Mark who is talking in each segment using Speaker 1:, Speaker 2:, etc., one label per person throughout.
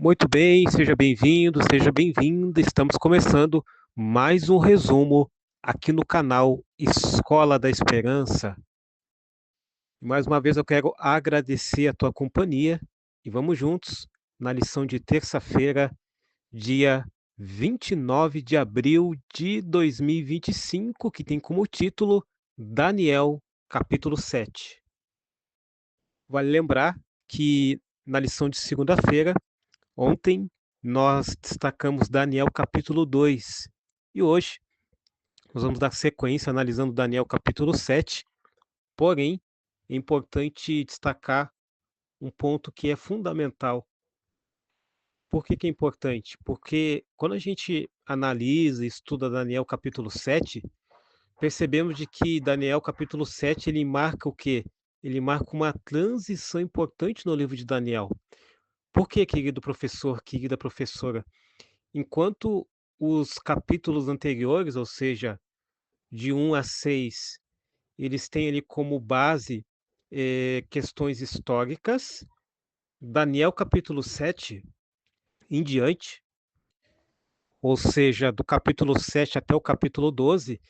Speaker 1: Muito bem, seja bem-vindo, seja bem-vinda. Estamos começando mais um resumo aqui no canal Escola da Esperança. Mais uma vez eu quero agradecer a tua companhia e vamos juntos na lição de terça-feira, dia 29 de abril de 2025, que tem como título Daniel, capítulo 7. Vale lembrar que na lição de segunda-feira, ontem, nós destacamos Daniel capítulo 2 e hoje nós vamos dar sequência analisando Daniel capítulo 7. Porém, é importante destacar um ponto que é fundamental. Por que que é importante? Porque quando a gente analisa e estuda Daniel capítulo 7, percebemos de que Daniel capítulo 7 ele marca o quê? Ele marca uma transição importante no livro de Daniel. Por que, querido professor, querida professora? Enquanto os capítulos anteriores, ou seja, de 1 a 6, eles têm ali como base questões históricas, Daniel capítulo 7 em diante, ou seja, do capítulo 7 até o capítulo 12,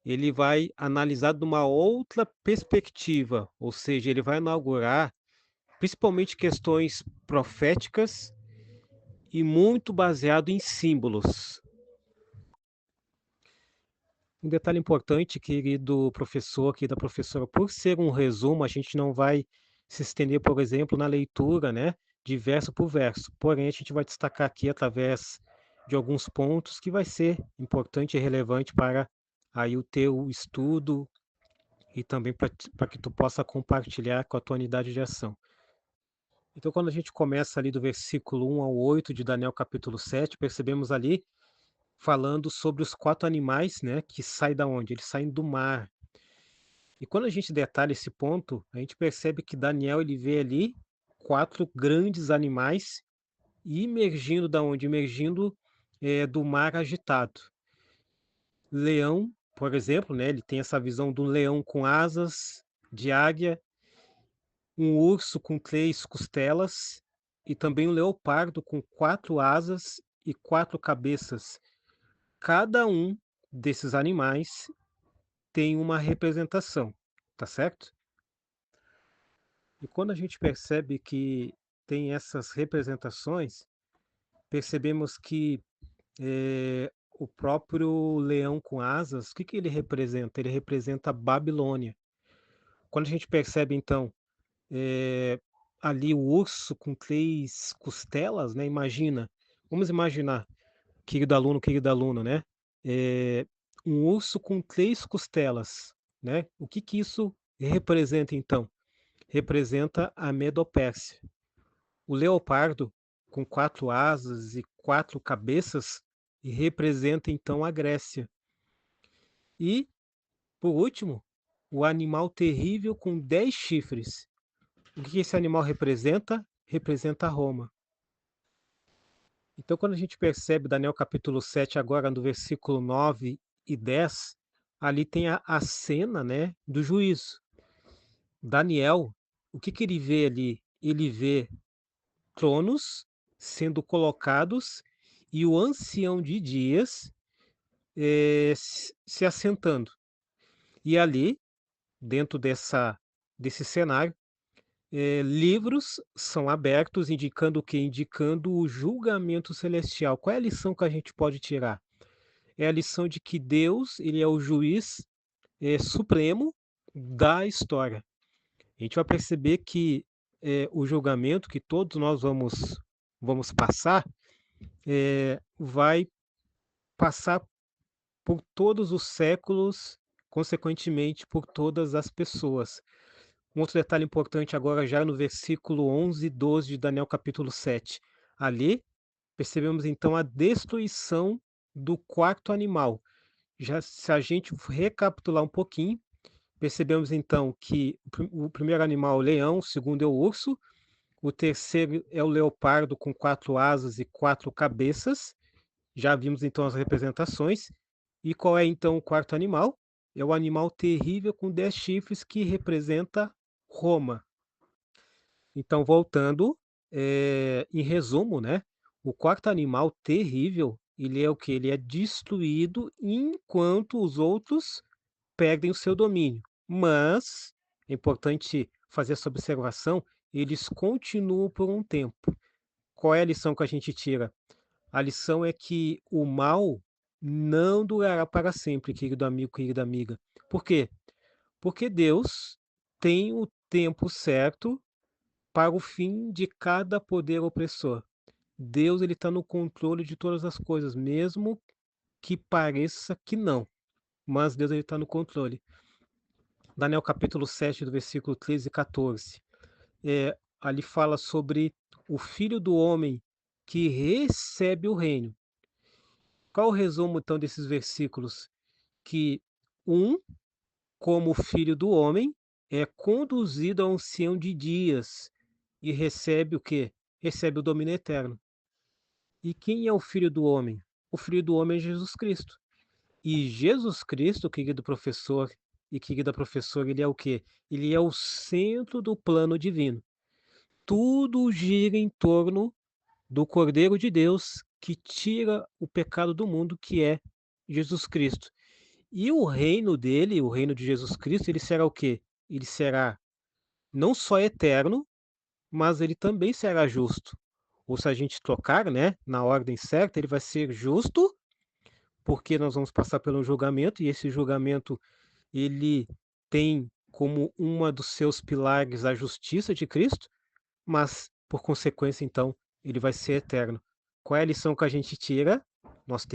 Speaker 1: ele vai analisar de uma outra perspectiva, ou seja, ele vai inaugurar principalmente questões proféticas e muito baseado em símbolos. Um detalhe importante, querido professor, querida professora, por ser um resumo, a gente não vai se estender, por exemplo, na leitura, né, de verso por verso. Porém, a gente vai destacar aqui através de alguns pontos que vai ser importante e relevante para aí o teu estudo e também para que tu possa compartilhar com a tua unidade de ação. Então, quando a gente começa ali do versículo 1 ao 8 de Daniel capítulo 7, percebemos ali falando sobre os 4 animais, né, que saem da onde? Eles saem do mar. E quando a gente detalha esse ponto, a gente percebe que Daniel ele vê ali 4 grandes animais emergindo da onde? Emergindo, do mar agitado. Leão, por exemplo, né, ele tem essa visão do leão com asas de águia, um urso com 3 costelas e também um leopardo com 4 asas e 4 cabeças. Cada um desses animais tem uma representação, tá certo? E quando a gente percebe que tem essas representações, percebemos que o próprio leão com asas, o que que ele representa? Ele representa a Babilônia. Quando a gente percebe, então, eh, ali o urso com 3 costelas, né, imagina, vamos imaginar, querido aluno, né, eh, um urso com 3 costelas, né, o que que isso representa, então? Representa a Medopérsia. O leopardo, com 4 asas e 4 cabeças, representa então a Grécia. E, por último, o animal terrível com 10 chifres. O que esse animal representa? Representa Roma. Então, quando a gente percebe Daniel capítulo 7, agora no versículo 9 e 10, ali tem a cena, né, do juízo. Daniel, o que que ele vê ali? Ele vê tronos sendo colocados e o ancião de dias se assentando. E ali, dentro desse cenário, livros são abertos, indicando o quê? Indicando o julgamento celestial. Qual é a lição que a gente pode tirar? É a lição de que Deus ele é o juiz supremo da história. A gente vai perceber que o julgamento que todos nós vamos passar vai passar por todos os séculos, consequentemente por todas as pessoas. Um outro detalhe importante agora já no versículo 11 e 12 de Daniel capítulo 7. Ali percebemos então a destruição do quarto animal. Já se a gente recapitular um pouquinho, percebemos então que o primeiro animal é o leão, o segundo é o urso, o terceiro é o leopardo com 4 asas e 4 cabeças. Já vimos então as representações. E qual é então o quarto animal? É o animal terrível com 10 chifres que representa Roma. Então, voltando, em resumo, né? O quarto animal terrível, ele é o que? Ele é destruído enquanto os outros perdem o seu domínio. Mas, é importante fazer essa observação, eles continuam por um tempo. Qual é a lição que a gente tira? A lição é que o mal não durará para sempre, querido amigo, querida amiga. Por quê? Porque Deus tem o tempo certo para o fim de cada poder opressor. Deus ele está no controle de todas as coisas, mesmo que pareça que não, mas Deus ele está no controle. Daniel capítulo 7, do versículo 13 e 14. Ali fala sobre o Filho do Homem que recebe o reino. Qual o resumo então desses versículos? Que um, como filho do homem, é conduzido ao ancião de dias e recebe o quê? Recebe o domínio eterno. E quem é o filho do homem? O filho do homem é Jesus Cristo. E Jesus Cristo, querido professor e querida professora, ele é o quê? Ele é o centro do plano divino. Tudo gira em torno do Cordeiro de Deus que tira o pecado do mundo, que é Jesus Cristo. E o reino dele, o reino de Jesus Cristo, ele será o quê? Ele será não só eterno, mas ele também será justo. Ou se a gente trocar, né, na ordem certa, ele vai ser justo, porque nós vamos passar pelo julgamento, e esse julgamento ele tem como uma dos seus pilares a justiça de Cristo, mas por consequência, então, ele vai ser eterno. Qual é a lição que a gente tira?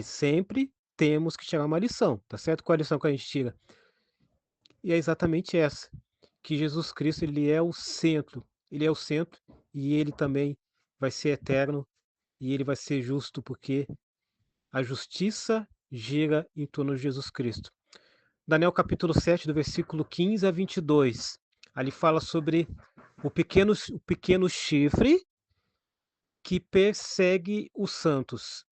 Speaker 1: Sempre temos que tirar uma lição, tá certo? Qual é a lição que a gente tira? E é exatamente essa, que Jesus Cristo ele é o centro e ele também vai ser eterno e ele vai ser justo porque a justiça gira em torno de Jesus Cristo. Daniel capítulo 7, do versículo 15 a 22. Ali fala sobre o pequeno chifre que persegue os santos.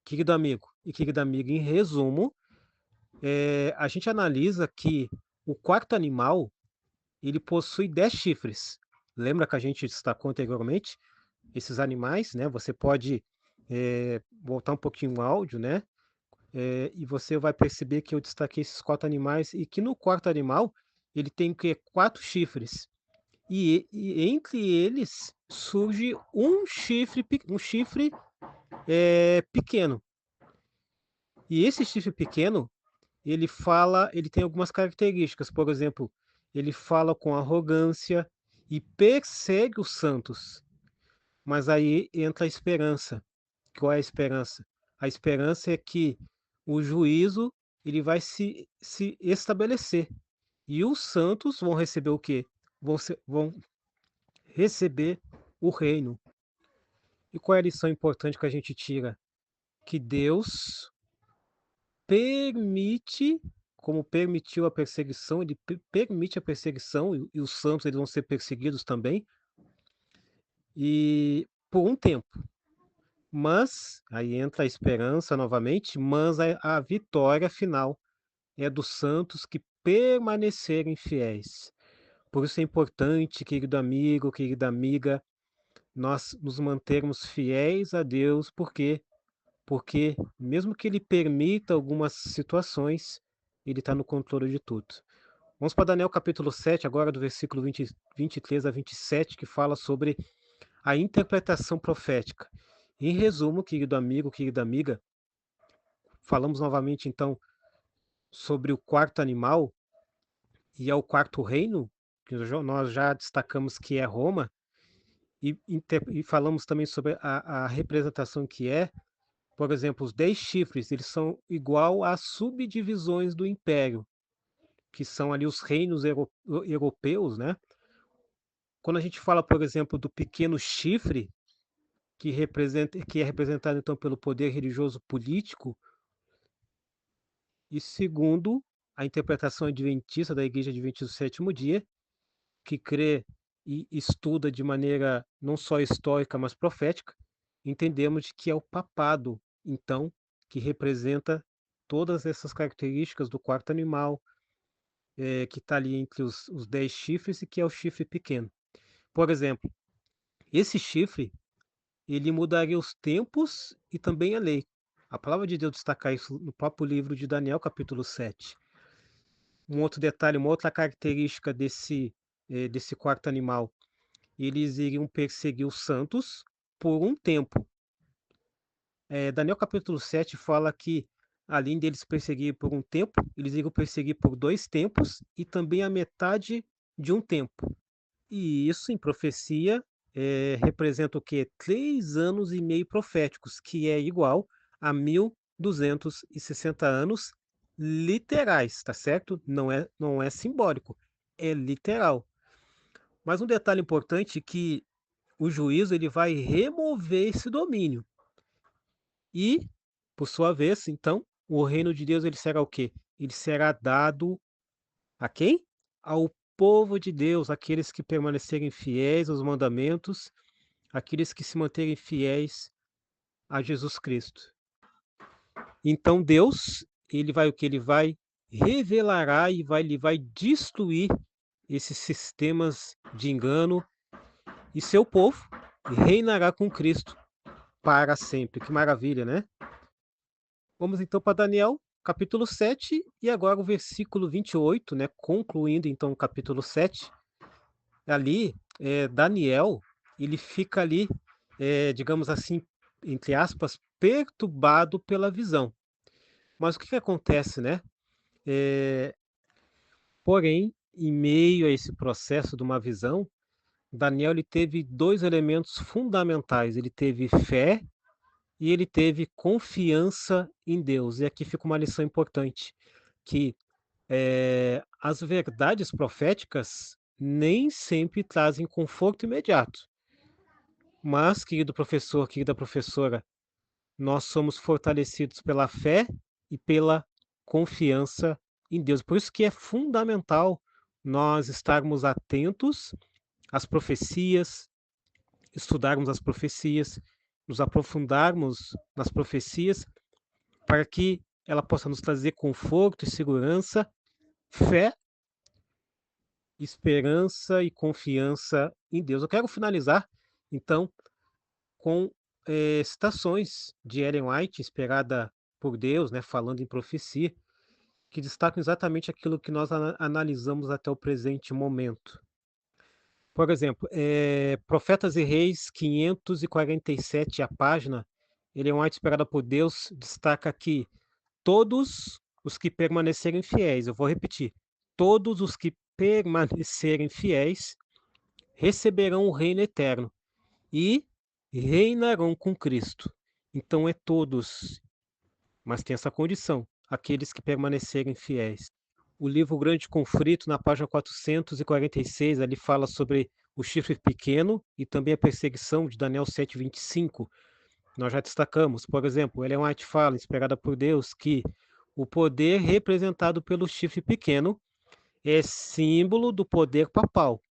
Speaker 1: Querido amigo e querida amiga, em resumo, a gente analisa que o quarto animal ele possui 10 chifres. Lembra que a gente destacou anteriormente? Esses animais, né? Você pode voltar um pouquinho o áudio, né? E você vai perceber que eu destaquei esses quatro animais e que no quarto animal ele tem que quatro chifres. E entre eles surge um chifre pequeno. E esse chifre pequeno, ele tem algumas características. Por exemplo, ele fala com arrogância e persegue os santos. Mas aí entra a esperança. Qual é a esperança? A esperança é que o juízo ele vai se estabelecer. E os santos vão receber o quê? Vão receber o reino. E qual é a lição importante que a gente tira? Que Deus permite, como permitiu a perseguição, ele permite a perseguição, e os santos eles vão ser perseguidos também, e por um tempo. Mas, aí entra a esperança novamente, mas a vitória final é dos santos que permanecerem fiéis. Por isso é importante, querido amigo, querida amiga, nós nos mantermos fiéis a Deus, porque mesmo que Ele permita algumas situações, Ele está no controle de tudo. Vamos para Daniel capítulo 7, agora do versículo 23 a 27, que fala sobre a interpretação profética. Em resumo, querido amigo, querida amiga, falamos novamente então sobre o quarto animal e é o quarto reino, que nós já destacamos que é Roma, e falamos também sobre a representação que é, por exemplo, os 10 chifres, eles são igual às subdivisões do império, que são ali os reinos europeus, né? Quando a gente fala, por exemplo, do pequeno chifre, que é representado então pelo poder religioso político, e segundo a interpretação adventista da Igreja Adventista do Sétimo Dia, que crê e estuda de maneira não só histórica, mas profética, entendemos que é o papado, então, que representa todas essas características do quarto animal, que está ali entre os 10 chifres e que é o chifre pequeno. Por exemplo, esse chifre ele mudaria os tempos e também a lei. A palavra de Deus destaca isso no próprio livro de Daniel, capítulo 7. Um outro detalhe, uma outra característica desse quarto animal, eles iriam perseguir os santos por um tempo. Daniel capítulo 7 fala que, além deles perseguir por um tempo, eles iriam perseguir por 2 tempos e também a metade de um tempo. E isso em profecia, representa o quê? 3 anos e meio proféticos, que é igual a 1260 anos literais, tá certo? Não é simbólico, é literal. Mas um detalhe importante é que o juízo ele vai remover esse domínio. E, por sua vez, então, o reino de Deus ele será o quê? Ele será dado a quem? Ao povo de Deus, aqueles que permanecerem fiéis aos mandamentos, aqueles que se manterem fiéis a Jesus Cristo. Então Deus, ele vai o que? Ele vai revelará e ele vai destruir esses sistemas de engano e seu povo reinará com Cristo para sempre. Que maravilha, né? Vamos então para Daniel, capítulo 7 e agora o versículo 28, né? Concluindo então o capítulo 7. Ali, Daniel, ele fica ali, digamos assim, entre aspas, perturbado pela visão. Mas o que acontece, né? Eh, Porém, em meio a esse processo de uma visão, Daniel ele teve 2 elementos fundamentais, ele teve fé e ele teve confiança em Deus. E aqui fica uma lição importante, que as verdades proféticas nem sempre trazem conforto imediato. Mas, querido professor, querida professora, nós somos fortalecidos pela fé e pela confiança em Deus. Por isso que é fundamental nós estarmos atentos às profecias, estudarmos as profecias, nos aprofundarmos nas profecias, para que ela possa nos trazer conforto e segurança, fé, esperança e confiança em Deus. Eu quero finalizar, então, com citações de Ellen White, inspirada por Deus, né, falando em profecia, que destacam exatamente aquilo que nós analisamos até o presente momento. Por exemplo, Profetas e Reis 547, a página, Ellen White, inspirada por Deus, destaca que todos os que permanecerem fiéis, eu vou repetir, todos os que permanecerem fiéis receberão o reino eterno e reinarão com Cristo. Então é todos, mas tem essa condição, aqueles que permanecerem fiéis. O livro Grande Conflito, na página 446, ali fala sobre o chifre pequeno e também a perseguição de Daniel 7:25. Nós já destacamos, por exemplo, Ellen White fala, inspirada por Deus, que o poder representado pelo chifre pequeno é símbolo do poder papal.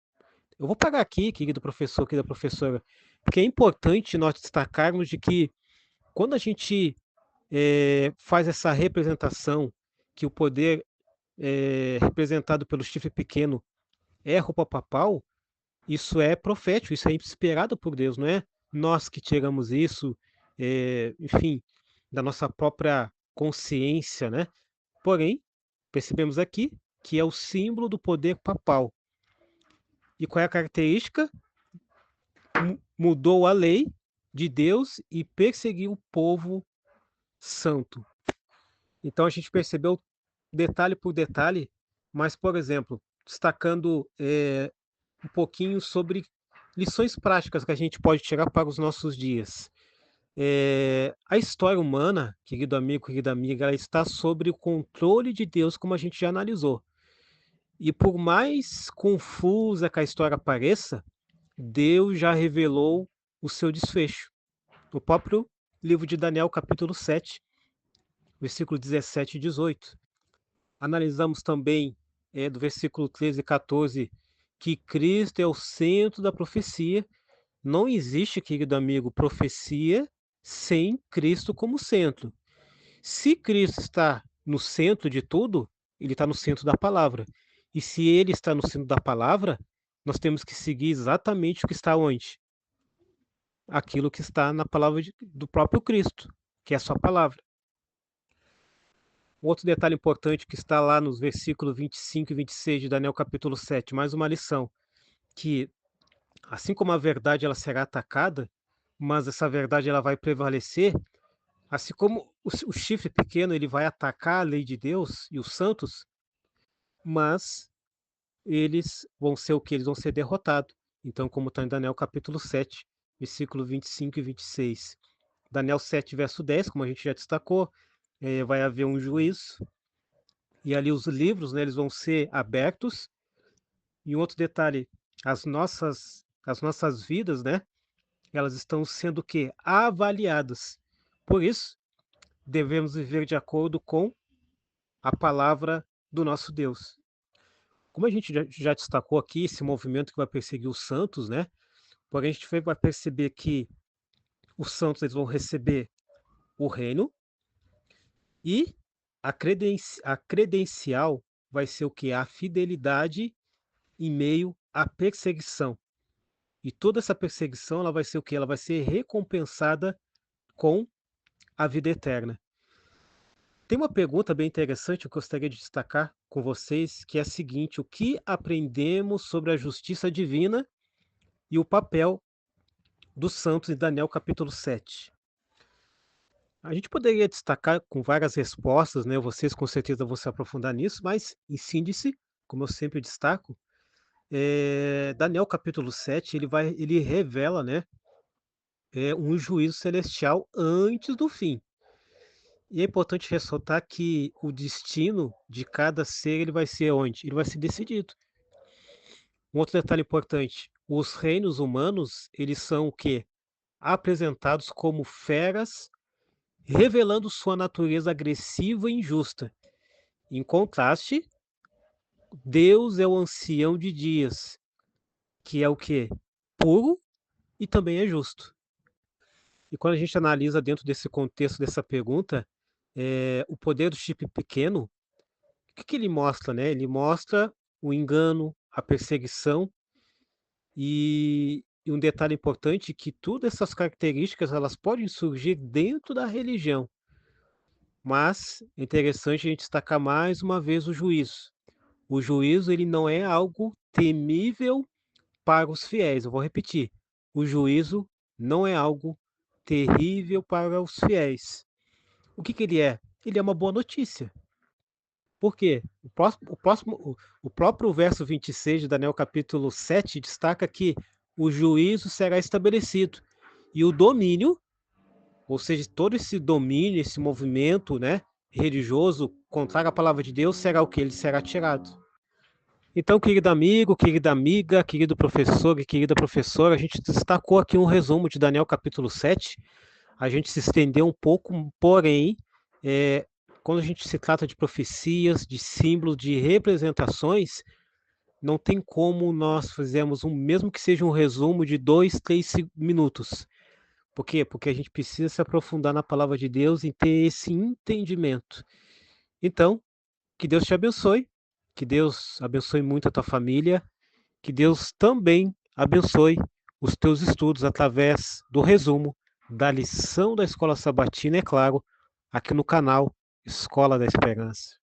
Speaker 1: Eu vou parar aqui, querido professor, querida professora, porque é importante nós destacarmos de que quando a gente faz essa representação, que o poder representado pelo chifre pequeno é a roupa papal, isso é profético, isso é inspirado por Deus, não é nós que tiramos isso, enfim, da nossa própria consciência, né? Porém, percebemos aqui que é o símbolo do poder papal. E qual é a característica? Mudou a lei de Deus e perseguiu o povo santo. Então a gente percebeu detalhe por detalhe, mas, por exemplo, destacando um pouquinho sobre lições práticas que a gente pode tirar para os nossos dias. A história humana, querido amigo, querida amiga, ela está sob o controle de Deus, como a gente já analisou. E por mais confusa que a história pareça, Deus já revelou o seu desfecho. No próprio livro de Daniel, capítulo 7, versículo 17 e 18. Analisamos também do versículo 13 e 14 que Cristo é o centro da profecia. Não existe, querido amigo, profecia sem Cristo como centro. Se Cristo está no centro de tudo, ele está no centro da palavra. E se ele está no centro da palavra, nós temos que seguir exatamente o que está onde? aquilo que está na palavra do próprio Cristo, que é a sua palavra. Outro detalhe importante que está lá nos versículos 25 e 26 de Daniel capítulo 7, mais uma lição, que assim como a verdade ela será atacada, mas essa verdade ela vai prevalecer, assim como o chifre pequeno ele vai atacar a lei de Deus e os santos, mas eles vão ser o que? Eles vão ser derrotados. Então, como está em Daniel capítulo 7, versículo 25 e 26. Daniel 7, verso 10, como a gente já destacou, vai haver um juízo, e ali os livros, né, eles vão ser abertos. E um outro detalhe, as nossas vidas, né, elas estão sendo o quê? Avaliadas. Por isso, devemos viver de acordo com a palavra do nosso Deus. Como a gente já destacou aqui, esse movimento que vai perseguir os santos, né? Porém, a gente vai perceber que os santos eles vão receber o reino e a credencial vai ser o que? A fidelidade em meio à perseguição. E toda essa perseguição ela vai ser o que? Ela vai ser recompensada com a vida eterna. Tem uma pergunta bem interessante que eu gostaria de destacar com vocês, que é a seguinte: o que aprendemos sobre a justiça divina e o papel dos santos em Daniel capítulo 7? A gente poderia destacar com várias respostas, né? Vocês com certeza vão se aprofundar nisso, mas em síntese, como eu sempre destaco, Daniel capítulo 7 ele revela, né, um juízo celestial antes do fim. E é importante ressaltar que o destino de cada ser ele vai ser onde? Ele vai ser decidido. Um outro detalhe importante, os reinos humanos, eles são o quê? Apresentados como feras, revelando sua natureza agressiva e injusta. Em contraste, Deus é o ancião de dias, que é o quê? Puro e também é justo. E quando a gente analisa dentro desse contexto dessa pergunta, o poder do chip pequeno, o que que ele mostra, né? Ele mostra o engano, a perseguição e um detalhe importante que todas essas características elas podem surgir dentro da religião, mas é interessante a gente destacar mais uma vez o juízo. O juízo ele não é algo temível para os fiéis. Eu vou repetir. O juízo não é algo terrível para os fiéis. O que que ele é? Ele é uma boa notícia. Por quê? O próprio verso 26 de Daniel capítulo 7 destaca que o juízo será estabelecido e o domínio, ou seja, todo esse domínio, esse movimento, né, religioso contrário à palavra de Deus, será o que? Ele será tirado. Então, querido amigo, querida amiga, querido professor e querida professora, a gente destacou aqui um resumo de Daniel capítulo 7. A gente se estendeu um pouco, porém, é, quando a gente se trata de profecias, de símbolos, de representações, não tem como nós fizermos mesmo que seja um resumo de 2, 3 minutos. Por quê? Porque a gente precisa se aprofundar na palavra de Deus e ter esse entendimento. Então, que Deus te abençoe, que Deus abençoe muito a tua família, que Deus também abençoe os teus estudos através do resumo da lição da Escola Sabatina, é claro, aqui no canal Escola da Esperança.